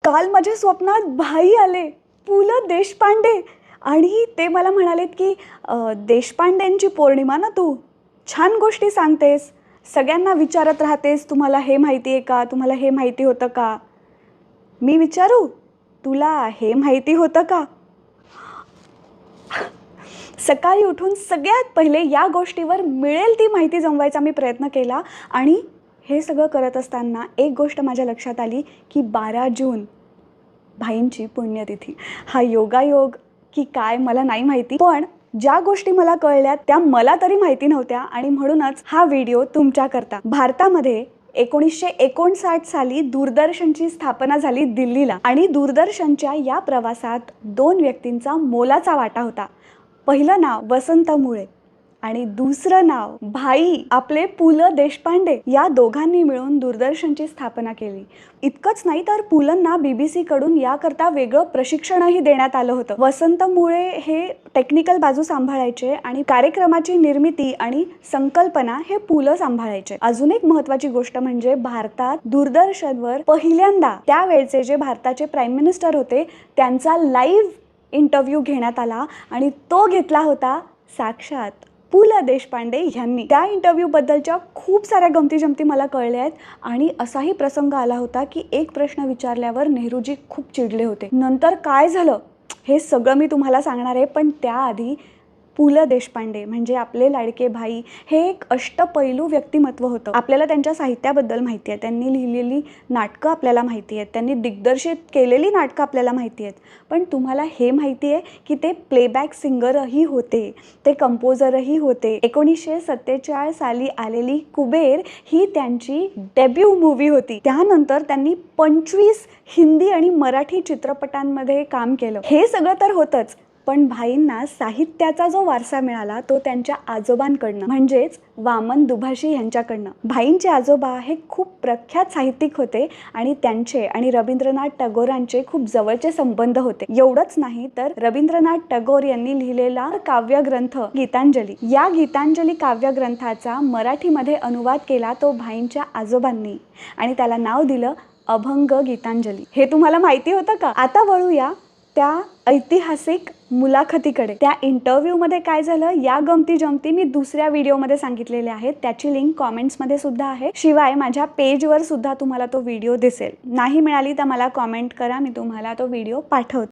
काल माझ्या स्वप्नात भाई आले, पु ल देशपांडे, आणि ते मला म्हणालेत की देशपांडेंची पौर्णिमा ना तू, छान गोष्टी सांगतेस, सगळ्यांना विचारत राहतेस, तुम्हाला हे माहिती आहे का, तुम्हाला हे माहिती होतं का. मी विचारू, तुला हे माहिती होतं का. सकाळी उठून सगळ्यात पहिले या गोष्टीवर मिळेल ती माहिती जमवायचा मी प्रयत्न केला. आणि हे सगळं करत असताना एक गोष्ट माझ्या लक्षात आली की 12 जून भाईंची पुण्यतिथी. हा योगायोग की काय मला नाही माहिती, पण ज्या गोष्टी मला कळल्या त्या मला तरी माहिती नव्हत्या, आणि म्हणूनच हा व्हिडिओ तुमच्याकरता. भारतामध्ये 1959 साली दूरदर्शनची स्थापना झाली दिल्लीला, आणि दूरदर्शनच्या या प्रवासात 2 व्यक्तींचा मोलाचा वाटा होता. पहिलं नाव वसंत मुळे आणि दुसरं नाव भाई आपले पु ल देशपांडे. या दोघांनी मिळून दूरदर्शनची स्थापना केली. इतकंच नाही तर पुलंना BBC कडून याकरता वेगळं प्रशिक्षणही देण्यात आलं होतं. वसंत मुळे हे टेक्निकल बाजू सांभाळायचे आणि कार्यक्रमाची निर्मिती आणि संकल्पना हे पुलं सांभाळायचे. अजून एक महत्त्वाची गोष्ट म्हणजे भारतात दूरदर्शनवर पहिल्यांदा त्यावेळचे जे भारताचे प्राईम मिनिस्टर होते त्यांचा लाईव्ह इंटरव्ह्यू घेण्यात आला, आणि तो घेतला होता साक्षात पु ल देशपांडे यांनी. त्या इंटरव्ह्यूबद्दलच्या खूप साऱ्या गमती जमती मला कळल्या आहेत. आणि असाही प्रसंग आला होता की एक प्रश्न विचारल्यावर नेहरूजी खूप चिडले होते. नंतर काय झालं हे सगळं मी तुम्हाला सांगणार आहे, पण त्याआधी पु ल देशपांडे म्हणजे आपले लाडके भाई हे एक अष्टपैलू व्यक्तिमत्व होतं. आपल्याला त्यांच्या साहित्याबद्दल माहिती आहे, त्यांनी लिहिलेली नाटकं आपल्याला माहिती आहेत, त्यांनी दिग्दर्शित केलेली नाटकं आपल्याला माहिती आहेत, पण तुम्हाला हे माहिती आहे की ते प्लेबॅक सिंगरही होते, ते कंपोजरही होते. 1947 साली आलेली कुबेर ही त्यांची डेब्यू मूवी होती. त्यानंतर त्यांनी 25 हिंदी आणि मराठी चित्रपटांमध्ये काम केलं. हे सगळं तर होतंच, पण भाईंना साहित्याचा जो वारसा मिळाला तो त्यांच्या आजोबांकडनं, म्हणजेच वामन दुभाषी यांच्याकडनं. भाईंचे आजोबा हे खूप प्रख्यात साहित्यिक होते आणि त्यांचे आणि रवींद्रनाथ टागोरांचे खूप जवळचे संबंध होते. एवढंच नाही तर रवींद्रनाथ टागोर यांनी लिहिलेला काव्यग्रंथ गीतांजली, या गीतांजली काव्यग्रंथाचा मराठीमध्ये अनुवाद केला तो भाईंच्या आजोबांनी, आणि त्याला नाव दिलं अभंग गीतांजली. हे तुम्हाला माहिती होतं का. आता वळूया त्या ऐतिहासिक मुलाखतीकडे. त्या इंटरव्ह्यूमध्ये काय झालं या गमती जमती मी दुसऱ्या व्हिडिओमध्ये सांगितलेले आहेत, त्याची लिंक कॉमेंट्समध्ये सुद्धा आहे. शिवाय माझ्या पेजवर सुद्धा तुम्हाला तो व्हिडिओ दिसेल. नाही मिळाली तर मला कॉमेंट करा, मी तुम्हाला तो व्हिडिओ पाठवते.